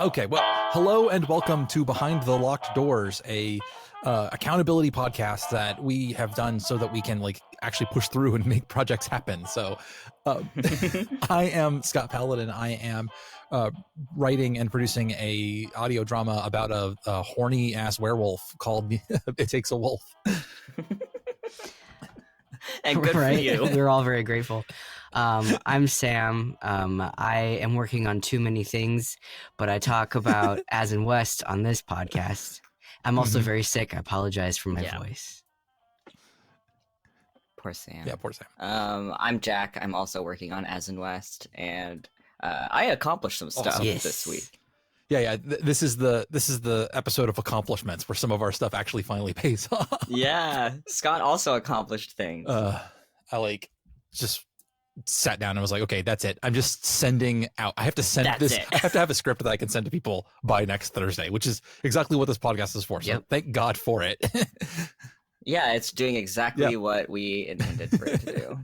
Okay, well, hello and welcome to Behind the Locked Doors, a accountability podcast that we have done so that we can like actually push through and make projects happen. So I am Scott Paladin. I am writing and producing a audio drama about a horny ass werewolf called It Takes a Wolf. And good for you. We're all very grateful. I'm Sam. I am working on too many things, but I talk about As in West on this podcast. I'm also very sick. I apologize for my voice. Poor Sam. Yeah, poor Sam. I'm Jack. I'm also working on As in West, and I accomplished some stuff this week. Yeah. This is the episode of accomplishments where some of our stuff actually finally pays off. Yeah, Scott also accomplished things. I like just sat down and was like, okay, that's it. I'm just sending out. I have to send this. I have to have a script that I can send to people by next Thursday, which is exactly what this podcast is for. So thank God for it. Yeah, it's doing exactly what we intended for it to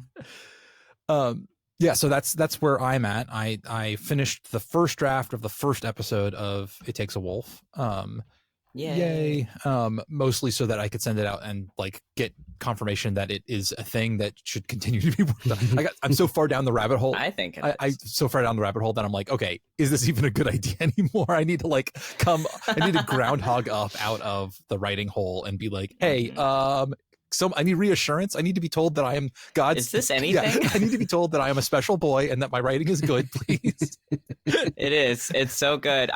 do. Yeah, so that's where I'm at. I finished the first draft of the first episode of It Takes a Wolf. Yay. Mostly so that I could send it out and like get confirmation that it is a thing that should continue to be worked on. I'm so far down the rabbit hole. I think I'm so far down the rabbit hole that I'm like, okay, is this even a good idea anymore? I need to groundhog up out of the writing hole and be like, hey, so I need reassurance. I need to be told that I am God's. Is this anything? Yeah, I need to be told that I am a special boy and that my writing is good, please. It is. It's so good.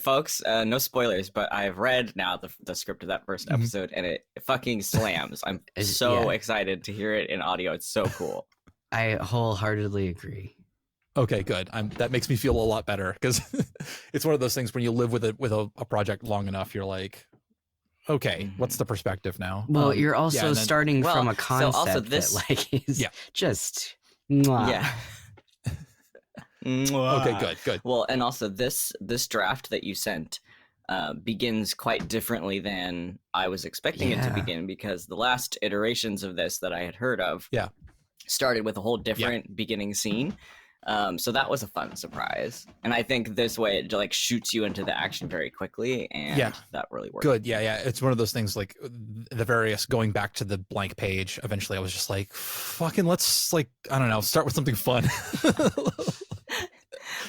Folks, no spoilers, but I've read now the script of that first episode, and it fucking slams. I'm so excited to hear it in audio. It's so cool. I wholeheartedly agree. Okay, good. That makes me feel a lot better because it's one of those things when you live with a project long enough, you're like, okay, what's the perspective now? Well, you're also starting from a concept that like is just yeah. Okay, good. Well, and also this draft that you sent begins quite differently than I was expecting it to begin, because the last iterations of this that I had heard of started with a whole different beginning scene. So that was a fun surprise, and I think this way it like shoots you into the action very quickly, and that really worked. Good, yeah. It's one of those things like the various going back to the blank page. Eventually, I was just like, "Fucking, let's like I don't know, start with something fun."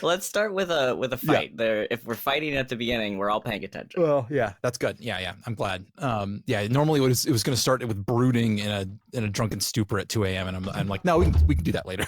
Let's start with a fight. There, if we're fighting at the beginning, we're all paying attention. Well, yeah, that's good. Yeah, I'm glad. Normally it was going to start with brooding in a drunken stupor at 2 a.m. and I'm like, no, we can do that later.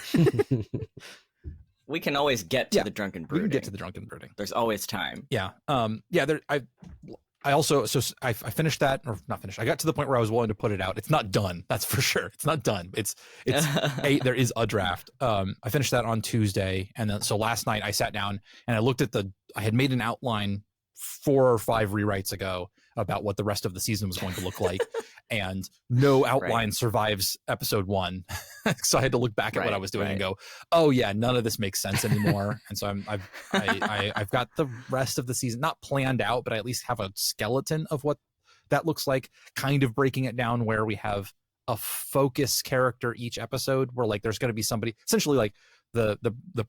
We can always get to the drunken brooding. We can get to the drunken brooding. There's always time. Yeah. I also I finished that, or not finished. I got to the point where I was willing to put it out. It's not done. That's for sure. It's not done. It's there is a draft. I finished that on Tuesday, and then so last night I sat down and I looked at I had made an outline 4 or 5 rewrites ago about what the rest of the season was going to look like, and no outline survives episode 1. So I had to look back at what I was doing and go, oh yeah, none of this makes sense anymore. And so I've got the rest of the season not planned out, but I at least have a skeleton of what that looks like, kind of breaking it down where we have a focus character each episode, where like there's going to be somebody essentially like the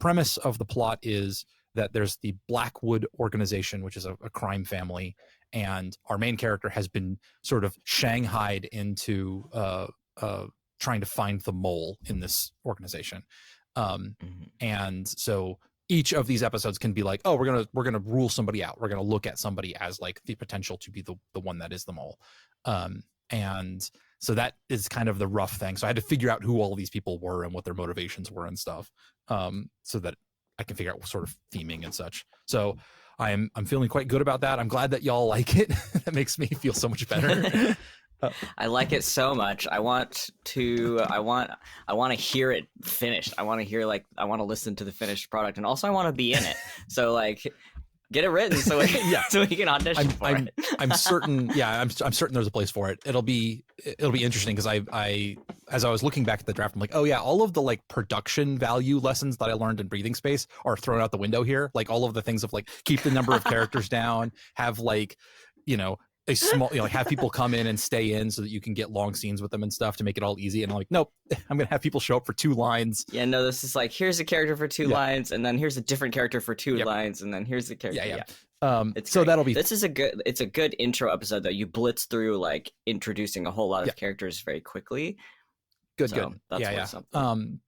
premise of the plot is that there's the Blackwood organization, which is a crime family, and our main character has been sort of shanghaied into trying to find the mole in this organization. And so each of these episodes can be like, oh, we're gonna rule somebody out. We're gonna look at somebody as like the potential to be the one that is the mole. And so that is kind of the rough thing. So I had to figure out who all these people were and what their motivations were and stuff, so that I can figure out sort of theming and such. So I'm feeling quite good about that. I'm glad that y'all like it. That makes me feel so much better. I like it so much. I want to hear it finished. I want to listen to the finished product, and also I want to be in it. So like, get it written so we can audition for it. I'm certain. Yeah, I'm certain there's a place for it. It'll be interesting because I as I was looking back at the draft, I'm like, oh yeah, all of the like production value lessons that I learned in Breathing Space are thrown out the window here. Like all of the things of like keep the number of characters down, have like, a small, have people come in and stay in so that you can get long scenes with them and stuff to make it all easy. And I'm like, nope, I'm going to have people show up for 2 lines. Yeah, no, this is like, here's a character for 2 lines, and then here's a different character for 2 lines, and then here's the character. Yeah. So great. that'll be. It's a good intro episode though. You blitz through like introducing a whole lot of characters very quickly. Good. That's yeah. Something.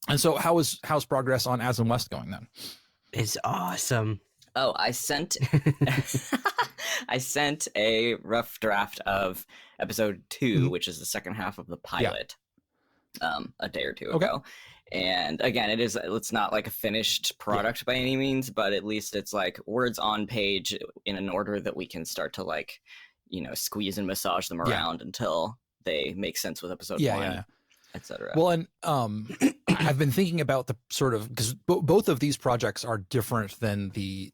And so how's progress on As and West going then? It's awesome. Oh, I sent I sent a rough draft of episode 2, which is the second half of the pilot, a day or two ago. And again, it's not like a finished product by any means, but at least it's like words on page in an order that we can start to like, squeeze and massage them around until they make sense with episode 1. Etc. Well, and I've been thinking about the sort of, because both of these projects are different than the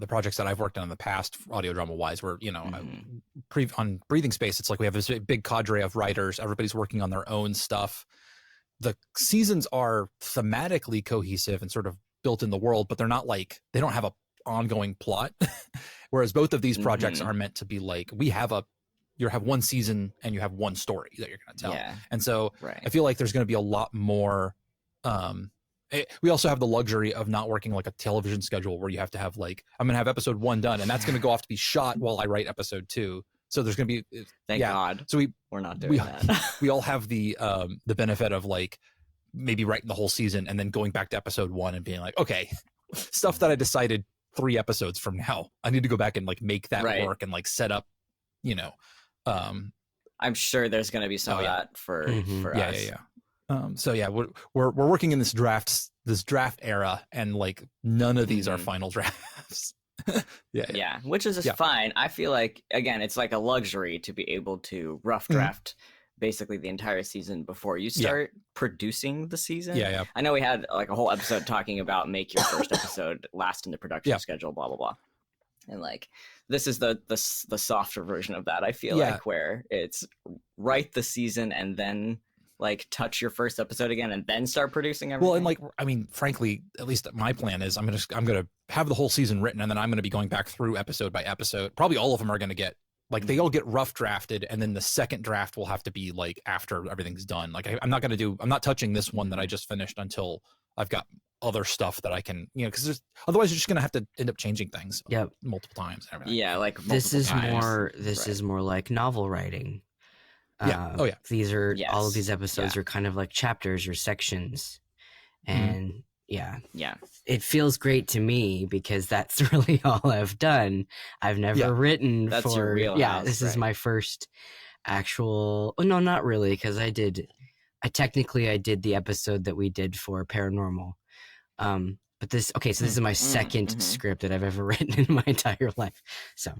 projects that I've worked on in the past, audio drama wise, where on Breathing Space, it's like we have this big cadre of writers, everybody's working on their own stuff. The seasons are thematically cohesive and sort of built in the world, but they're not like, they don't have a ongoing plot. Whereas both of these projects are meant to be like, you have one season and you have one story that you're going to tell. Yeah. And so I feel like there's going to be a lot more. We also have the luxury of not working like a television schedule where you have to have like, I'm going to have episode 1 done and that's going to go off to be shot while I write episode 2. So there's going to be, thank God. So we're not doing that. We all have the benefit of like maybe writing the whole season and then going back to episode 1 and being like, okay, stuff that I decided 3 episodes from now, I need to go back and like make that work and like set up, I'm sure there's going to be some of that for us. So yeah, we're working in this draft era, and like none of these are final drafts. yeah, which is just fine. I feel like again, it's like a luxury to be able to rough draft basically the entire season before you start producing the season. Yeah. I know we had like a whole episode talking about make your first episode last in the production schedule, blah blah blah. And like this is the softer version of that, I feel like, where it's write the season and then like touch your first episode again and then start producing everything. Well, and like, I mean, frankly, at least my plan is I'm gonna have the whole season written and then I'm gonna be going back through episode by episode. Probably all of them are gonna get like they all get rough drafted, and then the second draft will have to be like after everything's done. Like I'm not touching this one that I just finished until I've got other stuff that I can, because otherwise you're just gonna have to end up changing things multiple times. And everything. Yeah, like this is more like novel writing. These are all of these episodes are kind of like chapters or sections, and it feels great to me because that's really all I've done. I've never written that's your wheelhouse, this is my first actual. Oh, no, not really, because I did the episode that we did for Paranormal. But this is my second script that I've ever written in my entire life. So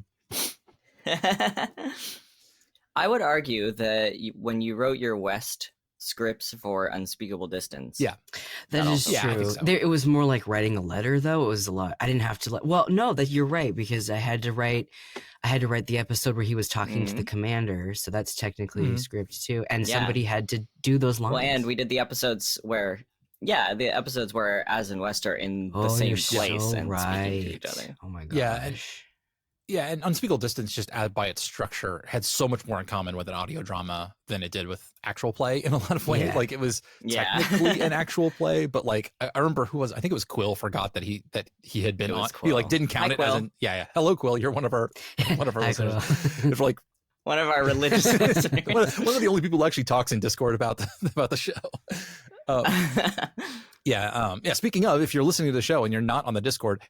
I would argue that when you wrote your West scripts for Unspeakable Distance, that is true. So. It was more like writing a letter, though. It was a lot. I didn't have to. That you're right, because I had to write the episode where he was talking to the commander. So that's technically a script too, and somebody had to do those lines. Well, and we did the episodes where. Yeah, the episodes where Az and West are in the same place and speaking to each other. Oh my gosh. And Unspeakable Distance, just by its structure, had so much more in common with an audio drama than it did with actual play in a lot of ways. Yeah. Like it was technically an actual play, but like I remember I think it was Quill forgot that he had been on. Quill. He like didn't count it as hello Quill, you're one of our listeners. It's like one of our religious listeners. one of the only people who actually talks in Discord about the show. Speaking of, if you're listening to the show and you're not on the Discord,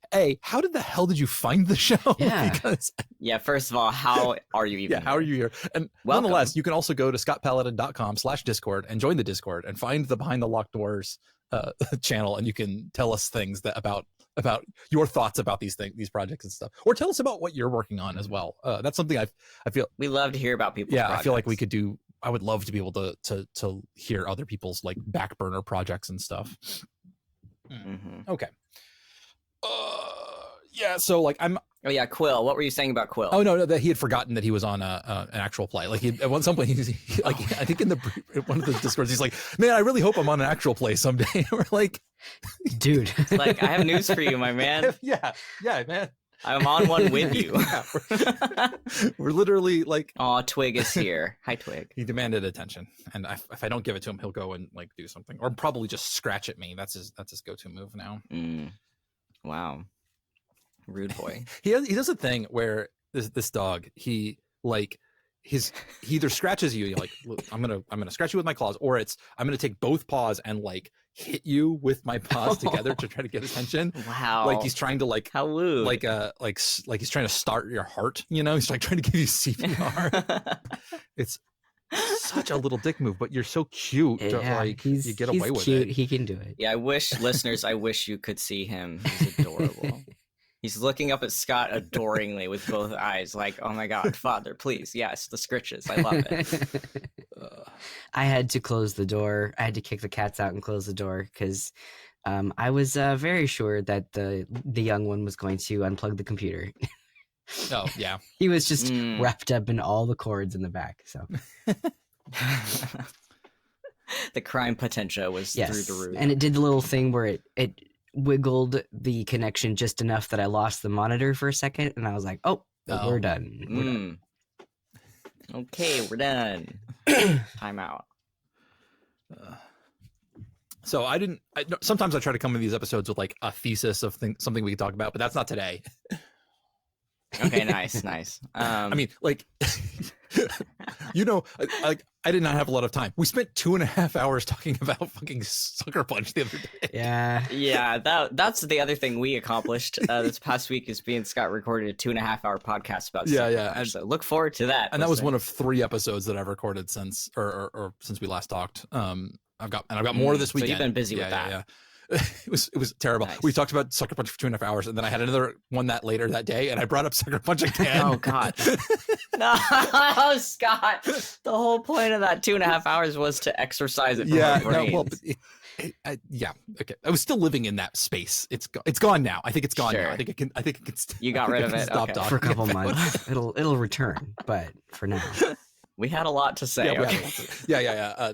how the hell did you find the show? Yeah. Because first of all, how are you even? How are you here? And nonetheless, you can also go to scottpaladin.com/Discord and join the Discord and find the Behind the Locked Doors channel, and you can tell us things about your thoughts about these projects and stuff, or tell us about what you're working on as well. That's something I feel we love to hear about people's projects. I feel like we could do. I would love to be able to hear other people's like back burner projects and stuff. Okay. So like I'm. Oh yeah, Quill. What were you saying about Quill? Oh no, that he had forgotten that he was on an actual play. Like at some point, he I think in one of the Discords, he's like, "Man, I really hope I'm on an actual play someday." We're like, "Dude, like I have news for you, my man." Yeah, man. I'm on one with you. We're literally like, "Oh, Twig is here. Hi, Twig." He demanded attention, and if I don't give it to him, he'll go and like do something, or probably just scratch at me. That's his go-to move now. Wow. Rude boy. He does a thing where this dog, he either scratches you, you're like, look, I'm gonna scratch you with my claws, or I'm gonna take both paws and like hit you with my paws together to try to get attention. Wow. Like he's trying to like how rude. like he's trying to start your heart, you know? He's like trying to give you CPR. It's such a little dick move, but you're so cute. Yeah, you get away with cute. it. He can do it. Yeah, I wish you could see him. He's adorable. He's looking up at Scott adoringly with both eyes, like, "Oh my God, Father, please, yes, the scritches, I love it." I had to close the door. I had to kick the cats out and close the door because I was very sure that the young one was going to unplug the computer. Oh yeah, he was just wrapped up in all the cords in the back. So the crime potential was through the roof, and it did the little thing where it wiggled the connection just enough that I lost the monitor for a second, and I was like, "Oh, we're done. We're done." Okay, we're done. Time out. So sometimes I try to come in these episodes with like a thesis of something we can talk about, but that's not today. Okay, nice. I mean, like, I did not have a lot of time. We spent 2.5 hours talking about fucking Sucker Punch the other day. Yeah. That's the other thing we accomplished this past week is me and Scott recorded a 2.5-hour podcast about Sucker Punch. And so look forward to that. And that was one of 3 episodes that I've recorded since since we last talked. I've got more this weekend. So you've been busy with that. Yeah. It was terrible. Nice. We talked about Sucker Punch for 2.5 hours, and then I had another one later that day, and I brought up Sucker Punch again. Oh God! No, Scott. The whole point of that 2.5 hours was to exercise it. Yeah. Okay. I was still living in that space. It's gone now. I think it's gone now. I think it can. You got rid of it for a couple months. It'll return, but for now, we had a lot to say. Yeah.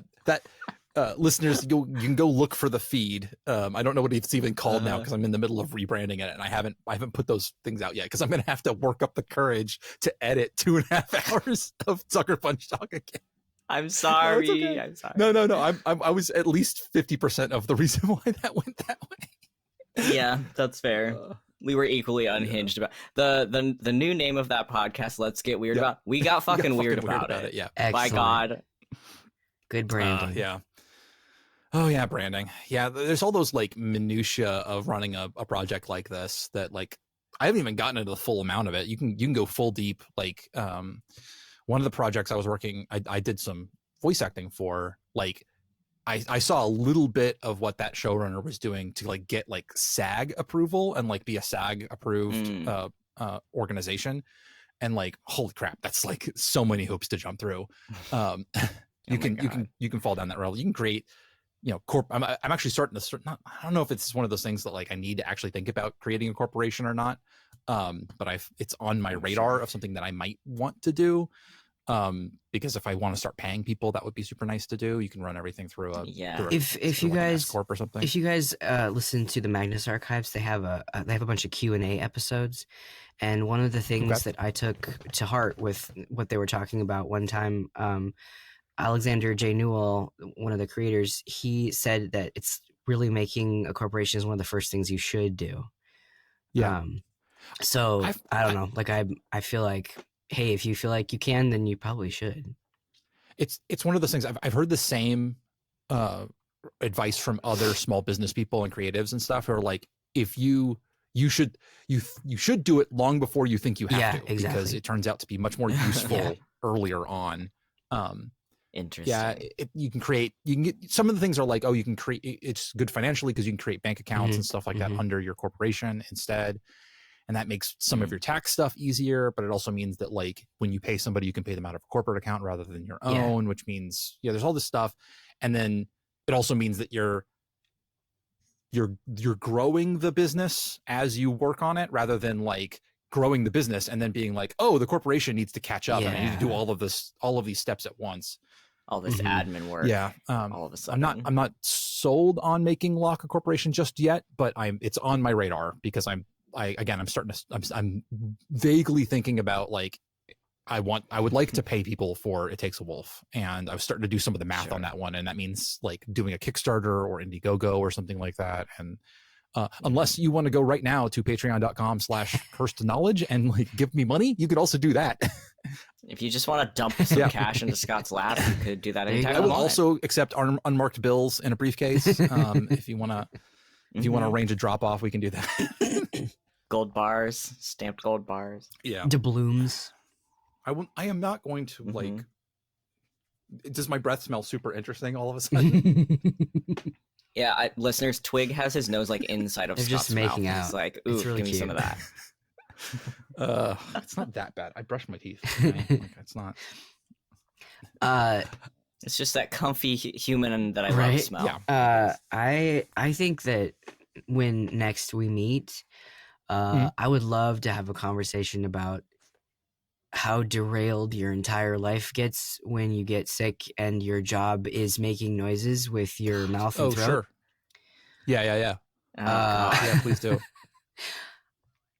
Listeners, you can go look for the feed. I don't know what it's even called now because I'm in the middle of rebranding it, and I haven't put those things out yet because I'm gonna have to work up the courage to edit 2.5 hours of Sucker Punch talk again. I'm sorry. No, okay. I'm sorry. No. I was at least 50% of the reason why that went that way. Yeah, that's fair. We were equally unhinged about the new name of that podcast. Let's get weird about. We got fucking weird about it. Yeah. Excellent. By God. Good branding. Yeah. Oh yeah, branding. Yeah, there's all those like minutia of running a project like this that like I haven't even gotten into the full amount of it. You can go full deep. Like one of the projects I was working, I did some voice acting for. Like I saw a little bit of what that showrunner was doing to like get like SAG approval and like be a SAG approved organization. And like, holy crap, that's like so many hoops to jump through. You can fall down that road. You can create. I'm actually starting to I don't know if it's one of those things that like I need to actually think about creating a corporation or not. But it's on my radar of something that I might want to do. Because if I want to start paying people, that would be super nice to do. You can run everything through if you guys corp or something. If you guys listen to the Magnus Archives, they have a bunch of Q&A episodes, and one of the things that I took to heart with what they were talking about one time, Alexander J. Newell, one of the creators, he said that it's really making a corporation is one of the first things you should do. Yeah. So I don't know. Like I feel like, hey, if you feel like you can, then you probably should. It's one of those things. I've heard the same advice from other small business people and creatives and stuff who are like, if you should do it long before you think you have to, exactly. Because it turns out to be much more useful earlier on. Interesting. Yeah, you can get some of the things are like, you can create, it's good financially because you can create bank accounts and stuff like that under your corporation instead. And that makes some of your tax stuff easier, but it also means that like when you pay somebody, you can pay them out of a corporate account rather than your own, which means, there's all this stuff. And then it also means that you're growing the business as you work on it rather than like growing the business and then being like, the corporation needs to catch up and I need to do all of these steps at once. All this admin work. Yeah. All of a sudden. I'm not sold on making Lock a corporation just yet, but it's on my radar because I'm vaguely thinking about like, I would like to pay people for It Takes a Wolf. And I was starting to do some of the math on that one. And that means like doing a Kickstarter or Indiegogo or something like that. And Unless you want to go right now to patreon.com/cursed knowledge and like give me money, you could also do that. If you just want to dump some cash into Scott's lap, you could do that anytime. I will also accept unmarked bills in a briefcase. If you want to arrange a drop off, we can do that. Gold bars, stamped gold bars. Yeah. Doubloons. I am not going to like. Does my breath smell super interesting all of a sudden? Yeah, listeners, Twig has his nose like inside of They're Scott's just making mouth. out. He's like, ooh, It's really give me some of cute. that. It's not that bad. I brushed my teeth. Okay? Like, it's not. It's just that comfy human that I love Right? smell. Yeah. I think that when next we meet, I would love to have a conversation about how derailed your entire life gets when you get sick and your job is making noises with your mouth and throat. Sure. Yeah. Yeah, please do.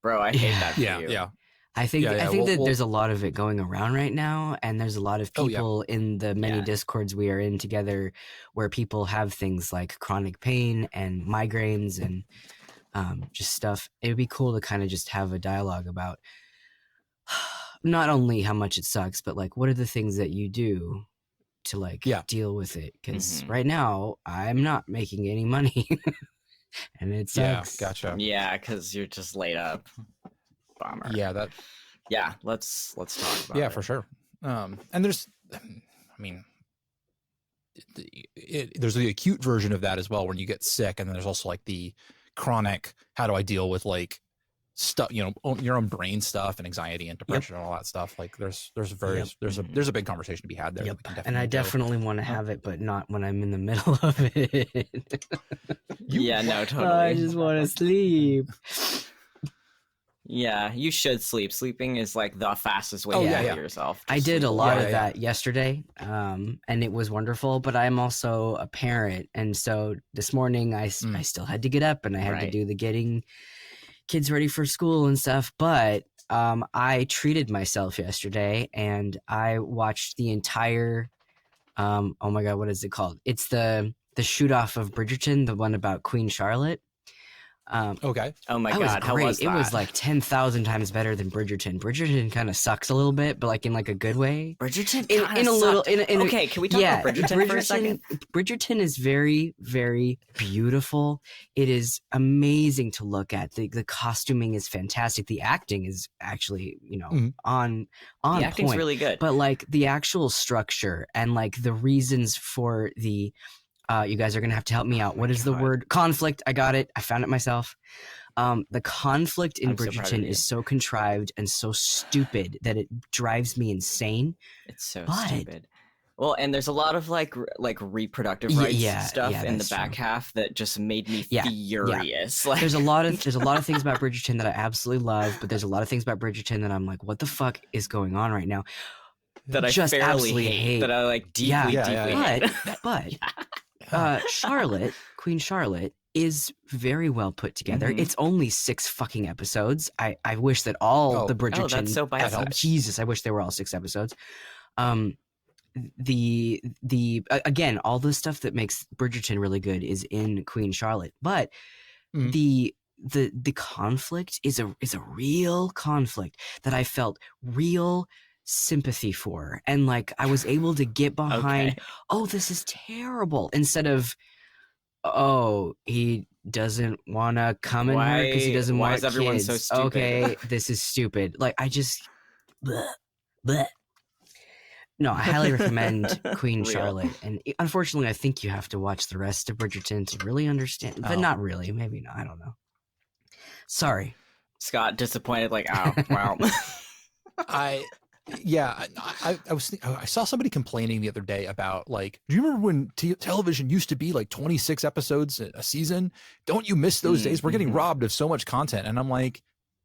Bro, I hate that for you. Yeah. I think that We'll- there's a lot of it going around right now, and there's a lot of people in the many discords we are in together where people have things like chronic pain and migraines and just stuff. It would be cool to kind of just have a dialogue about not only how much it sucks, but like what are the things that you do to like deal with it? Because right now I'm not making any money, and it sucks. Yeah, gotcha. Yeah, because you're just laid up. Bummer. Yeah, let's talk about yeah, it. for sure. And there's, I mean, there's the acute version of that as well when you get sick, and then there's also like the chronic. How do I deal with like stuff? You know, your own brain stuff and anxiety and depression and all that stuff. Like there's a big conversation to be had there. Yep. And I definitely want to have it, but not when I'm in the middle of it. Yeah, no, totally. I just want to sleep. Yeah, you should sleep. Sleeping is like the fastest way to heal yourself. I did a lot of that yesterday, and it was wonderful, but I'm also a parent. And so this morning I still had to get up and I had to do the getting kids ready for school and stuff. But I treated myself yesterday and I watched the entire, oh my God, what is it called? It's the shoot off of Bridgerton, the one about Queen Charlotte. Okay. Oh my God, God, how was that? It was like 10,000 times better than Bridgerton. Bridgerton kind of sucks a little bit, but like in like a good way. Bridgerton in a little okay, can we talk about Bridgerton for a second? Bridgerton is very, very beautiful. It is amazing to look at. The costuming is fantastic. The acting is actually, on The acting's point. really good. But like the actual structure and like the reasons for the you guys are going to have to help me out. What is the word? Conflict. I got it. I found it myself. The conflict in Bridgerton is so contrived and so stupid that it drives me insane. It's so stupid. Well, and there's a lot of like reproductive rights stuff in the back half that just made me furious. Yeah. Like, there's a lot of things about Bridgerton that I absolutely love, but there's a lot of things about Bridgerton that I'm like, what the fuck is going on right now? That I just fairly absolutely hate. That I like deeply hate. But Charlotte, Queen Charlotte, is very well put together. It's only 6 fucking episodes. I wish that all the Bridgerton. That's so bite-sized. Jesus, I wish they were all 6 episodes. The again, all the stuff that makes Bridgerton really good is in Queen Charlotte, but the conflict is a real conflict that I felt real sympathy for, and like I was able to get behind oh, this is terrible, instead of he doesn't want to come in here because he doesn't want kids. Everyone so stupid? Okay, this is stupid. Like I just bleh. No, I highly recommend Queen Charlotte, and unfortunately I think you have to watch the rest of Bridgerton to really understand, but not really, maybe not, I don't know. Sorry, Scott, disappointed, like, oh wow. I saw somebody complaining the other day about like, do you remember when television used to be like 26 episodes a season? Don't you miss those days? We're getting robbed of so much content. And I'm like,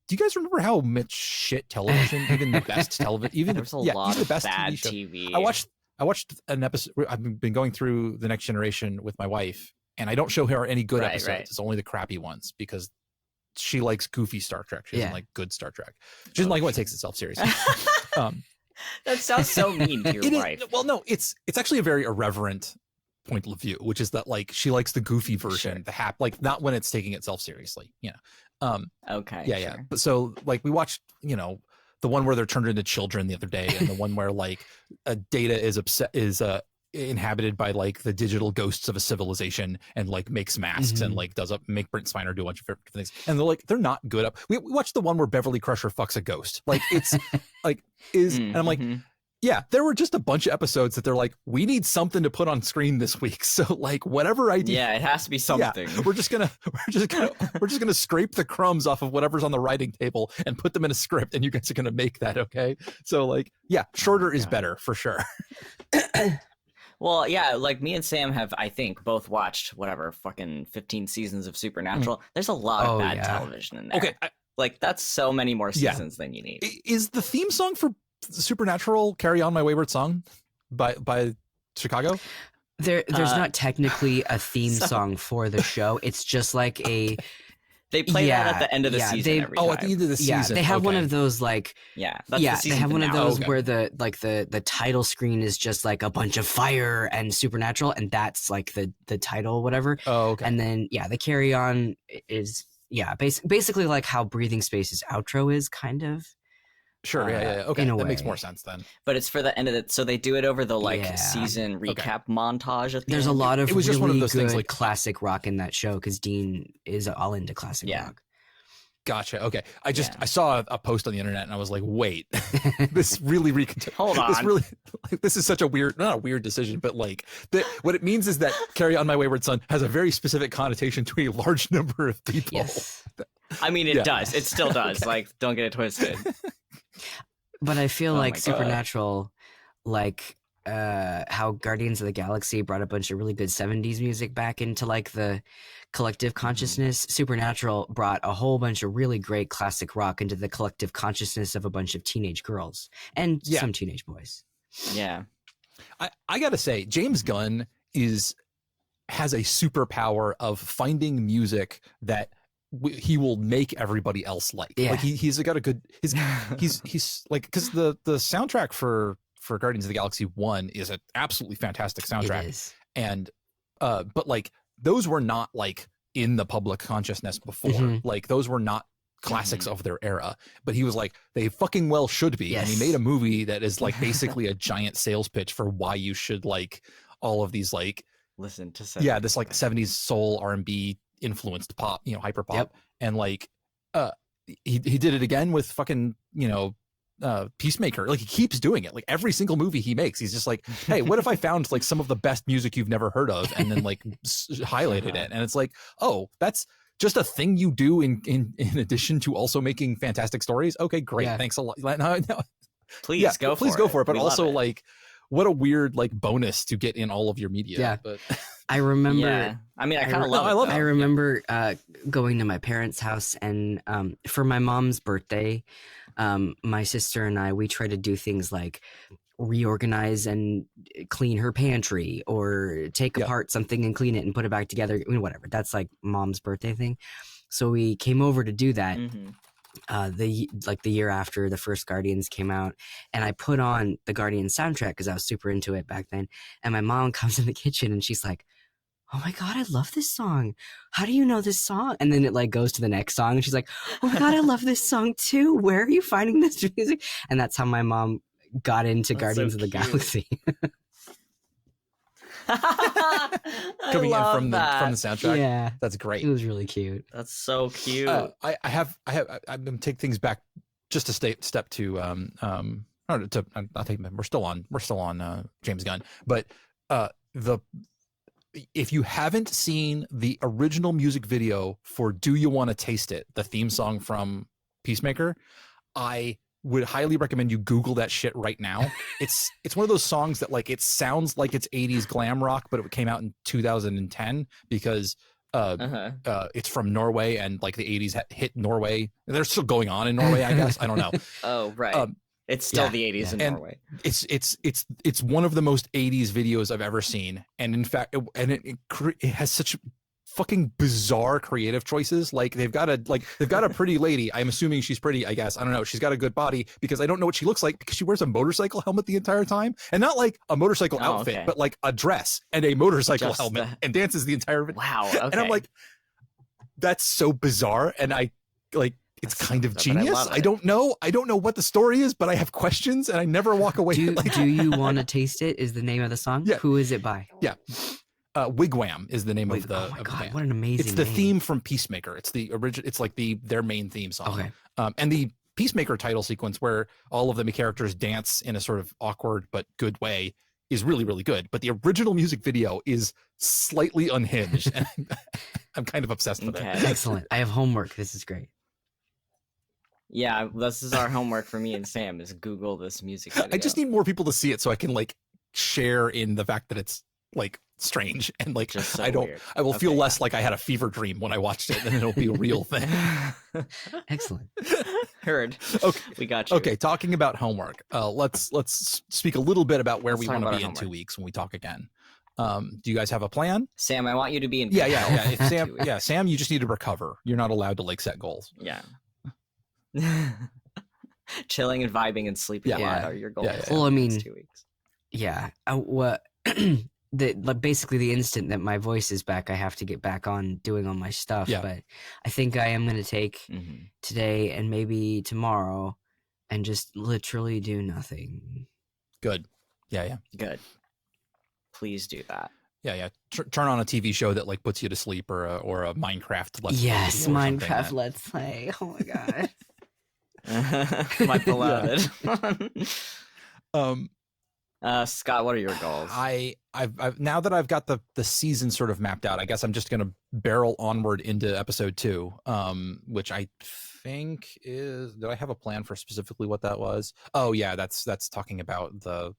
do you guys remember how much shit television, even the best television, even there's a lot even of the best bad TV. TV. I watched an episode. I've been going through The Next Generation with my wife, and I don't show her any good episodes. Right. It's only the crappy ones because she likes goofy Star Trek. She doesn't like good Star Trek. She doesn't like what takes itself seriously. That sounds so mean to your wife. Well, no, it's actually a very irreverent point of view, which is that like she likes the goofy version, the like not when it's taking itself seriously, Okay. Yeah. But so like we watched, the one where they're turned into children the other day, and the one where like Data is inhabited by like the digital ghosts of a civilization and like makes masks and like make Brent Spiner do a bunch of different things. And they're not good up. We watched the one where Beverly Crusher fucks a ghost. Like it's and I'm like, yeah, there were just a bunch of episodes that they're like, we need something to put on screen this week. So like whatever idea. Yeah, it has to be something. Yeah, we're just gonna scrape the crumbs off of whatever's on the writing table and put them in a script, and you guys are gonna make that, okay? So like, yeah, shorter is better for sure. Well, yeah, like me and Sam have, I think, both watched whatever fucking 15 seasons of Supernatural. There's a lot of bad television in there. Okay, like that's so many more seasons than you need. Is the theme song for Supernatural "Carry On My Wayward Song" by Chicago? There's not technically a theme song for the show. It's just like a. They play that at the end of the season every time. At the end of the season. Yeah, they have one of those like. That's the they have one of those okay. where the title screen is just like a bunch of fire and Supernatural, and that's like the title, whatever. Oh, okay. And then the Carry On is basically like how Breathing Space's outro is, kind of. Sure, yeah. Okay, that makes more sense then. But it's for the end of it, so they do it over the season recap montage. At the There's end. a lot of it was just really one of those good things like classic rock in that show because Dean is all into classic rock. Gotcha. Okay, I saw a post on the internet and I was like, wait, this really Hold on. This really this is such a weird, not a weird decision, but like what it means is that "Carry On My Wayward Son" has a very specific connotation to a large number of people. Yes. I mean, it does. It still does. Like, don't get it twisted. But I feel like Supernatural, like how Guardians of the Galaxy brought a bunch of really good 70s music back into like the collective consciousness. Supernatural brought a whole bunch of really great classic rock into the collective consciousness of a bunch of teenage girls and some teenage boys. Yeah. I gotta say, James Gunn has a superpower of finding music that he will make everybody else like. Like he's got a good he's like, because the soundtrack for Guardians of the Galaxy 1 is an absolutely fantastic soundtrack. It is. And but like those were not like in the public consciousness before. Like those were not classics of their era, but he was like, they fucking well should be. And he made a movie that is like basically a giant sales pitch for why you should like all of these like listen to this like 70s soul R&B influenced pop, hyper pop. And like he did it again with fucking Peacemaker. Like he keeps doing it. Like every single movie he makes, he's just like, hey, what if I found like some of the best music you've never heard of and then like highlighted it? And it's like, oh, that's just a thing you do in addition to also making fantastic stories. Okay, great. Thanks a lot. No. Please go for it. But also like, what a weird like bonus to get in all of your media. Yeah. But I remember. I mean, I kind of love it. I love it. I remember going to my parents' house, and for my mom's birthday, my sister and we try to do things like reorganize and clean her pantry, or take apart something and clean it and put it back together. I mean, whatever. That's like mom's birthday thing. So we came over to do that. The year after the first Guardians came out, and I put on the Guardians soundtrack because I was super into it back then. And my mom comes in the kitchen and she's like, "Oh my God, I love this song. How do you know this song?" And then it like goes to the next song and she's like, "Oh my God, I love this song too. Where are you finding this music?" And that's how my mom got into Guardians of the Galaxy. Coming in from the soundtrack. Yeah. That's great. It was really cute. That's so cute. I'm gonna take things back just a step to I'll take we're still on James Gunn, but if you haven't seen the original music video for "Do You Want to Taste It," the theme song from Peacemaker, I would highly recommend you Google that shit right now. It's one of those songs that like, it sounds like it's 80s glam rock, but it came out in 2010 because it's from Norway, and like the 80s hit Norway. They're still going on in Norway, I guess. I don't know. Oh, right. It's still the 80s in Norway. It's one of the most 80s videos I've ever seen, and in fact, it has such fucking bizarre creative choices. Like they've got a pretty lady. I'm assuming she's pretty, I guess. I don't know. She's got a good body because I don't know what she looks like because she wears a motorcycle helmet the entire time, and not like a motorcycle outfit, but like a dress and a motorcycle helmet and dances the entire. Wow. Okay. And I'm like, that's so bizarre. And I like, it's kind of genius. I don't know what the story is, but I have questions and I never walk away. Do you want to taste it? Is the name of the song? Yeah. Who is it by? Yeah. Wigwam is the name of the. Oh my god! band. What an amazing! It's the name. theme from Peacemaker. It's the original. It's like their main theme song. Okay. And the Peacemaker title sequence, where all of the characters dance in a sort of awkward but good way, is really, really good. But the original music video is slightly unhinged, and I'm kind of obsessed with it. Excellent. I have homework. This is great. Yeah, this is our homework for me and Sam is Google this music video. I just need more people to see it so I can like share in the fact that it's like strange and like so I will feel less like I had a fever dream when I watched it, and it'll be a real thing. Excellent. Heard. Okay, we got you. Okay, talking about homework. Let's speak a little bit about where we want to be in 2 weeks when we talk again. Do you guys have a plan? Sam, I want you to be in. Yeah. If Sam, you just need to recover. You're not allowed to like set goals. Yeah. Chilling and vibing and sleeping a lot are your goals. Well, I mean, 2 weeks. Yeah. What? Basically the instant that my voice is back, I have to get back on doing all my stuff. Yeah. But I think I am going to take today and maybe tomorrow and just literally do nothing. Good. Yeah. Good. Please do that. Yeah. Turn on a TV show that like puts you to sleep, or a Minecraft Let's Play. Yes, Minecraft Let's Play. Oh my god. My beloved. Scott, what are your goals? I've now that I've got the season sort of mapped out, I guess I'm just gonna barrel onward into episode 2, which I think is. Did I have a plan for specifically what that was? Oh yeah, that's talking about the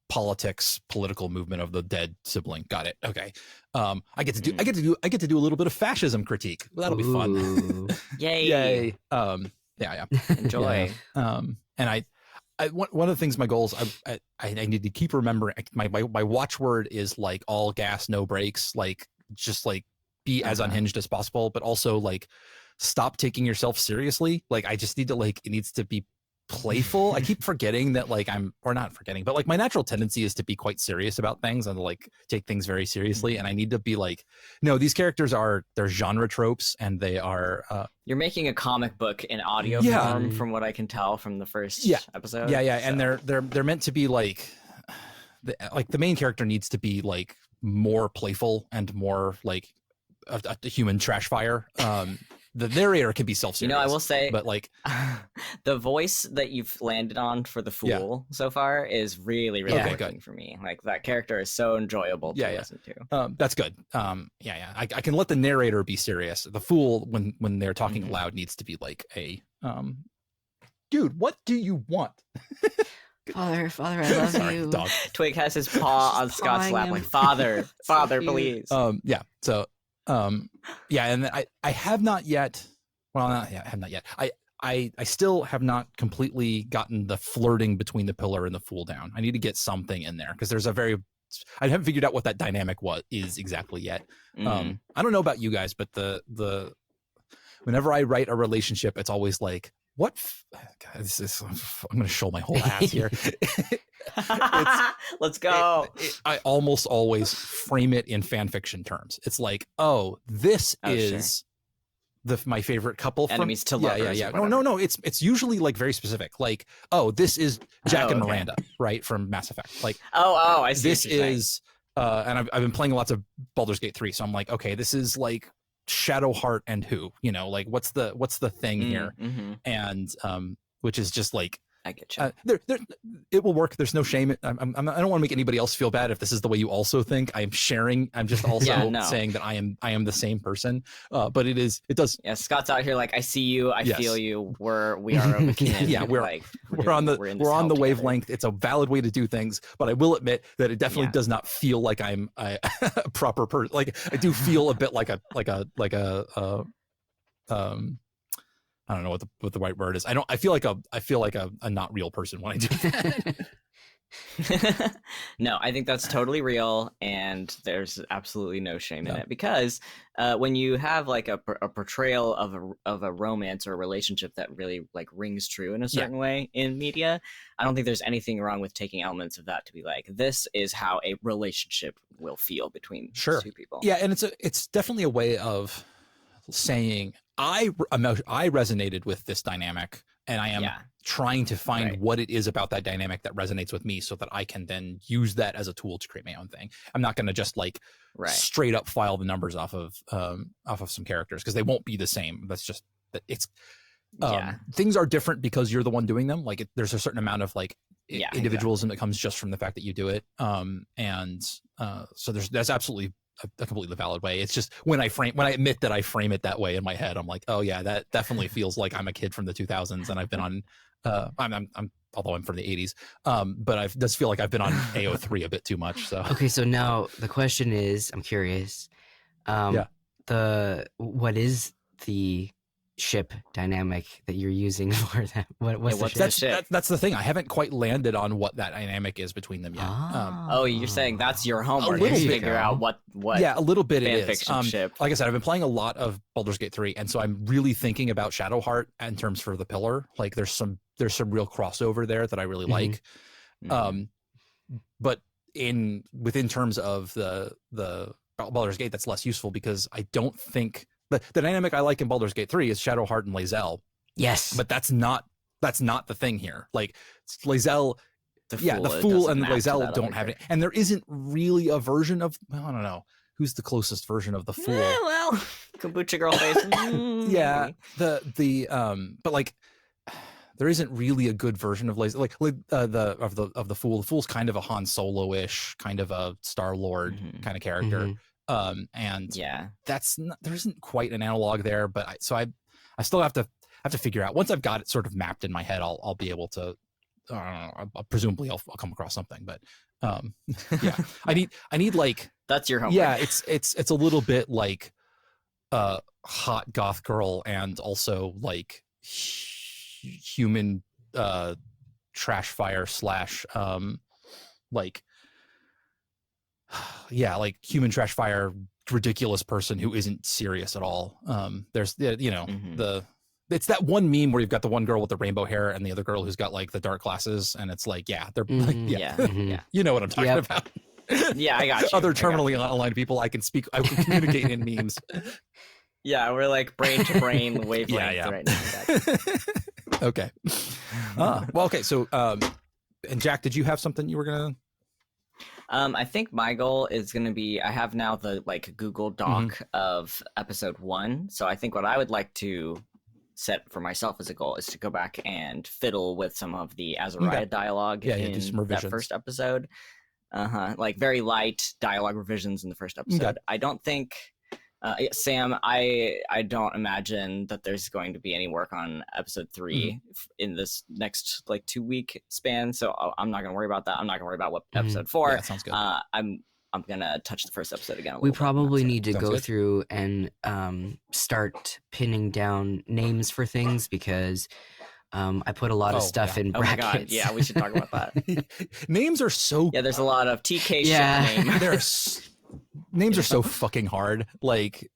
political movement of the dead sibling. Got it. Okay. I get to do a little bit of fascism critique. That'll be fun. Yay. Yeah. Enjoy. And one of the things, my goals, I need to keep remembering. My watchword is like all gas, no brakes. Like just like be as unhinged as possible, but also like stop taking yourself seriously. Like I just need to like, it needs to be playful. I keep forgetting that like not forgetting, but like my natural tendency is to be quite serious about things and like take things very seriously. And I need to be like, no, these characters they're genre tropes, and they are. You're making a comic book in audio form, from what I can tell from the first episode. Yeah. So. And they're meant to be like the main character needs to be like more playful and more like a human trash fire. The narrator can be self-serious. I will say, but like the voice that you've landed on for the fool so far is really, really working for me. Like that character is so enjoyable to listen to. That's good. I can let the narrator be serious. The fool, when they're talking loud, needs to be like a dude, what do you want? Father, I love you. Dog. Twig has his paw on Scott's lap, like Father, please. And I have not yet. Well, I have not yet. I still have not completely gotten the flirting between the pillar and the fool down. I need to get something in there because there's I haven't figured out what that dynamic is exactly yet. I don't know about you guys, but the whenever I write a relationship, it's always like, what? God, I'm going to show my whole ass here. Let's go. I almost always frame it in fan fiction terms. It's like, this is my favorite couple from enemies to lovers. Yeah. No. It's usually like very specific. Like, this is Jack and Miranda, right, from Mass Effect. Like, I see. This is, and I've been playing lots of Baldur's Gate 3, so I'm like, okay, this is like Shadowheart and who, like what's the thing here, and which is just like. I get you. It will work. There's no shame. I don't want to make anybody else feel bad if this is the way you also think. I'm sharing. I'm just also saying that I am the same person. But it does. Yeah, Scott's out here like, I see you. I feel you. We are of a kin. Yeah, we're on the wavelength. It's a valid way to do things. But I will admit that it definitely does not feel like I'm a proper person. Like I do feel a bit like a I don't know what the right word is. I feel like a not real person when I do that. No, I think that's totally real, and there's absolutely no shame in it, because when you have like a portrayal of a romance or a relationship that really like rings true in a certain way in media, I don't think there's anything wrong with taking elements of that to be like, this is how a relationship will feel between two people. Yeah, and it's definitely a way of saying I resonated with this dynamic, and I am trying to find what it is about that dynamic that resonates with me, so that I can then use that as a tool to create my own thing. I'm not going to just like straight up file the numbers off of some characters, because they won't be the same. That's just it's things are different because you're the one doing them. Like there's a certain amount of like individualism that comes just from the fact that you do it. So that's absolutely a completely valid way. It's just when I admit that I frame it that way in my head, I'm like, oh yeah, that definitely feels like I'm a kid from the 2000s, and I've been on I'm although I'm from the 80s, but I does feel like I've been on AO3 a bit too much. So okay, so now the question is, I'm curious, what is the ship dynamic that you're using for that? What's the ship? That's the thing. I haven't quite landed on what that dynamic is between them yet. You're saying that's your homework to figure out what a little bit it is. Ship. Like I said, I've been playing a lot of Baldur's Gate 3, and so I'm really thinking about Shadowheart in terms for the pillar. Like there's some real crossover there that I really like. But within terms of the Baldur's Gate, that's less useful, because I don't think the dynamic I like in Baldur's Gate 3 is Shadowheart and Lae'zel. Yes, but that's not the thing here. Like Lae'zel, the Fool and Lae'zel don't have it, and there isn't really a version of, I don't know who's the closest version of the Fool. Kombucha girl face. But like there isn't really a good version of Lae'zel, like of the Fool. The Fool's kind of a Han Solo-ish, kind of a Star-Lord kind of character. There isn't quite an analog there, but I still have to figure out. Once I've got it sort of mapped in my head, I'll be able to, presumably I'll come across something. But I need like, that's your homework. Yeah, it's a little bit like hot goth girl, and also like human trash fire / like like human trash fire, ridiculous person who isn't serious at all. There's it's that one meme where you've got the one girl with the rainbow hair and the other girl who's got like the dark glasses, and it's like, they're you know what I'm talking about. Yeah, I got you. Other terminally aligned people, I can communicate in memes. Yeah, we're like brain to brain wavelength right now. Okay. Okay. So, and Jack, did you have something you were gonna? I think my goal is going to be, I have now the like Google Doc of episode 1. So I think what I would like to set for myself as a goal is to go back and fiddle with some of the Azariah dialogue in that first episode. Like very light dialogue revisions in the first episode. I don't think, Sam, I don't imagine that there's going to be any work on episode 3 in this next like 2-week span. So I'm not going to worry about that. I'm not going to worry about what episode 4. Yeah, that sounds good. I'm going to touch the first episode again. We probably need to go through and start pinning down names for things, because I put a lot of stuff in brackets. Oh my God. Yeah, we should talk about that. Names are so... Yeah, there's a lot of TK shit name. Names are so fucking hard. Like,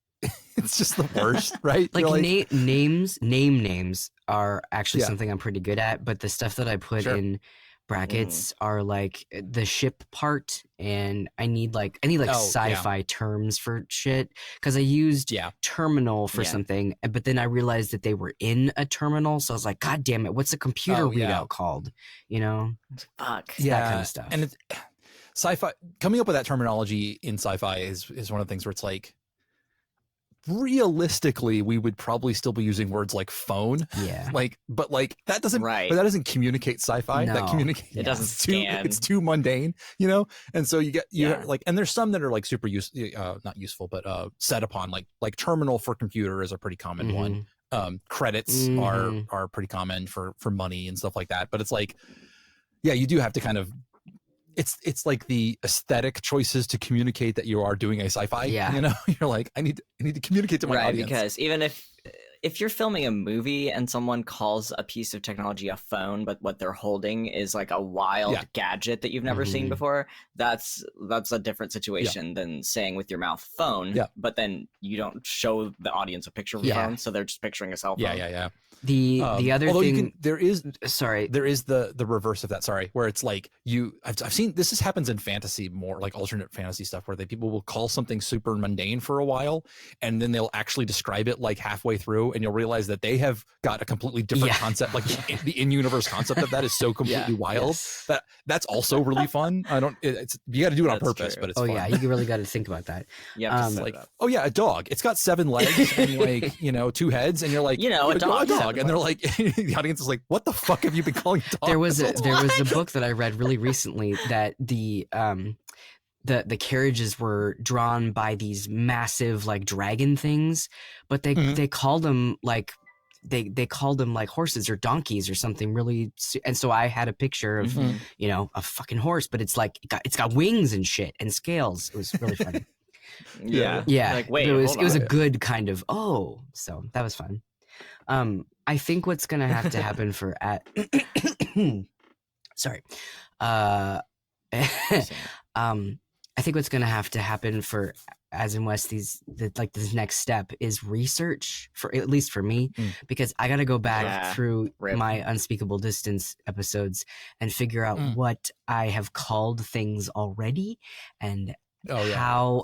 it's just the worst, right? Like, names are actually something I'm pretty good at, but the stuff that I put in brackets are like the ship part, and I need sci-fi terms for shit, because I used terminal for something, but then I realized that they were in a terminal, so I was like, God damn it, what's a computer readout called? You know? Fuck. That kind of stuff. And it's sci-fi, coming up with that terminology in sci-fi is one of the things where it's like, realistically, we would probably still be using words like phone. Yeah. But that doesn't communicate sci-fi. No. That communicates. It doesn't scan. It's too mundane, you know? And so and there's some that are like super not useful, but set upon, like terminal for computer is a pretty common one. Credits are pretty common for money and stuff like that. But it's like, you do have to kind of, it's like the aesthetic choices to communicate that you are doing a sci-fi. Yeah. You know, you're like, I need to communicate to my audience. Because even if if you're filming a movie and someone calls a piece of technology a phone, but what they're holding is like a wild gadget that you've never seen before, that's a different situation than saying with your mouth phone, but then you don't show the audience a picture of a phone, so they're just picturing a cell phone. The other thing, there is the reverse of that. Sorry, where it's like I've seen this happens in fantasy more, like alternate fantasy stuff, where people will call something super mundane for a while, and then they'll actually describe it like halfway through, and you'll realize that they have got a completely different concept. Like the in-universe concept of that is so completely wild that's also really fun. You got to do it on purpose, true. But it's fun. You really got to think about that. A dog. It's got 7 legs and like 2 heads, and you're like, a dog. And they're like, the audience is like, what the fuck have you been calling a dog? There was a book that I read really recently that the carriages were drawn by these massive like dragon things, but they called them like they called them like horses or donkeys or something really. And so I had a picture of a fucking horse, but it's like it's got wings and shit and scales. It was really funny. Yeah. Like, wait, it was a good kind of so that was fun. I think what's gonna have to happen for sorry. I think what's gonna have to happen for As in West, this next step is research, for at least for me, because I gotta go back through my Unspeakable Distance episodes and figure out what I have called things already, and how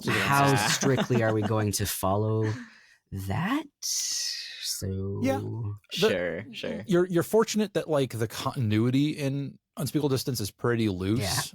strictly are we going to follow that. So sure. You're fortunate that like the continuity in Unspeakable Distance is pretty loose.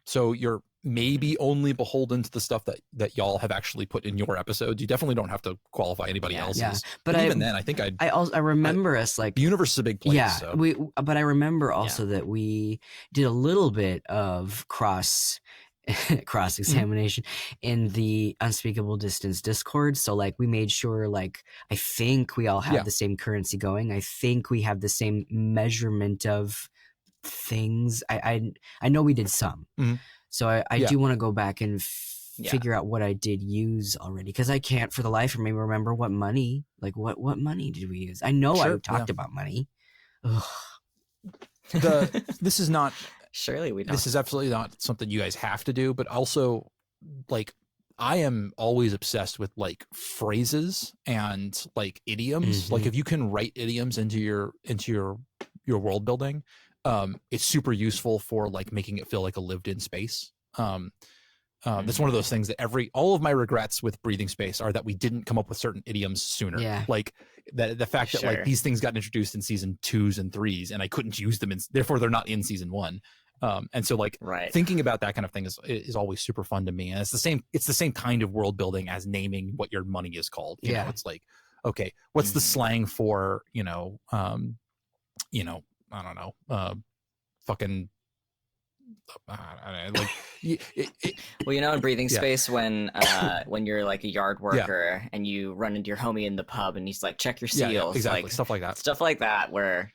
So you're maybe only beholden to the stuff that y'all have actually put in your episodes. You definitely don't have to qualify anybody else's. Yeah. But even then, I think I remember us like the universe is a big place. Yeah, so. But I remember also that we did a little bit of cross examination in the Unspeakable Distance Discord. So like we made sure, like, I think we all have the same currency going. I think we have the same measurement of things. I know we did some. So I do want to go back and figure out what I did use already, because I can't for the life of me remember what money did we use. I know I talked about money. This is not surely we don't. This is absolutely not something you guys have to do, but also like I am always obsessed with like phrases and like idioms. Like if you can write idioms into your world building, it's super useful for like making it feel like a lived in space. That's one of those things that all of my regrets with Breathing Space are that we didn't come up with certain idioms sooner. Yeah. Like the fact that like these things got introduced in season 2s and 3s and I couldn't use them, therefore they're not in season 1. And so like thinking about that kind of thing is always super fun to me. And it's the same kind of world building as naming what your money is called. You know, it's like, okay, what's the slang for, I don't know, fucking well, in Breathing Space, when you're like a yard worker and you run into your homie in the pub and he's like, check your seals, exactly, like stuff like that where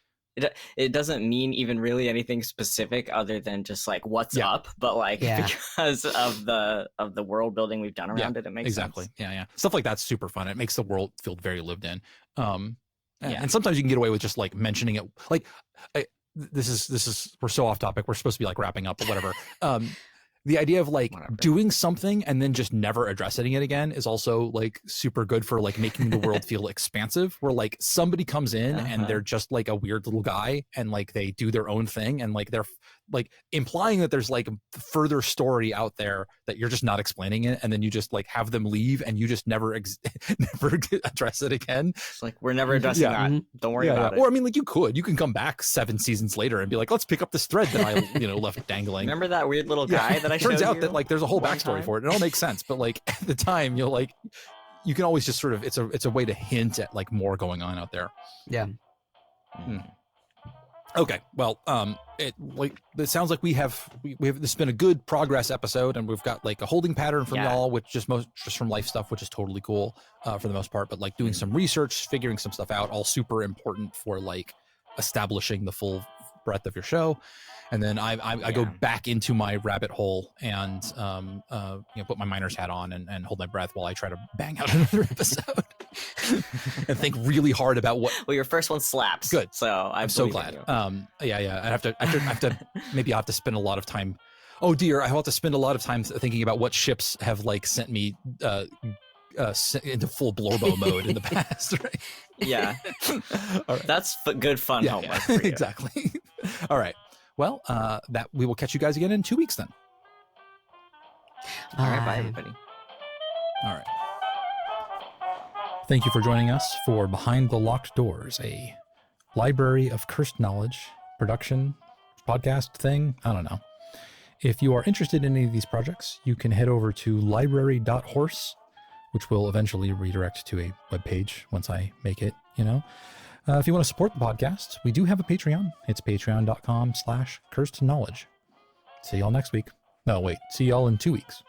it doesn't mean even really anything specific other than just like what's up, but like because of the world building we've done around it makes sense. Stuff like that's super fun. It makes the world feel very lived in. And sometimes you can get away with just like mentioning it, like this is we're so off topic, we're supposed to be like wrapping up, but whatever. The idea of like doing something and then just never addressing it again is also like super good for like making the world feel expansive, where like somebody comes in and they're just like a weird little guy and like they do their own thing and like they're like implying that there's like further story out there that you're just not explaining it, and then you just like have them leave and you just never address it again. It's like we're never addressing that. Don't worry about it. Or I mean, like you can come back 7 seasons later and be like, let's pick up this thread that I left dangling. Remember that weird little guy that I showed you? Turns out that like there's a whole backstory for it. It all makes sense, but like at the time you can always just sort of it's a way to hint at like more going on out there. Yeah. Okay, well, it sounds like we have this has been a good progress episode, and we've got like a holding pattern from y'all, which just from life stuff, which is totally cool for the most part. But like doing some research, figuring some stuff out, all super important for like establishing the full breadth of your show. And then I go back into my rabbit hole and put my miner's hat on and hold my breath while I try to bang out another episode. and think really hard about what. Well, your first one slaps. Good. So I'm so glad. Yeah. I have to. Maybe I have to spend a lot of time. Oh dear, I have to spend a lot of time thinking about what ships have like sent me into full blorbo mode in the past. Right? Yeah. All right. That's good fun homework. For you. Exactly. All right. Well, that we will catch you guys again in 2 weeks then. All right. Bye, everybody. All right. Thank you for joining us for Behind the Locked Doors, a library of cursed knowledge production podcast thing. I don't know. If you are interested in any of these projects, you can head over to library.horse, which will eventually redirect to a webpage once I make it, you know. If you want to support the podcast, we do have a Patreon. It's patreon.com/cursed knowledge. See y'all next week. No, wait. See y'all in 2 weeks.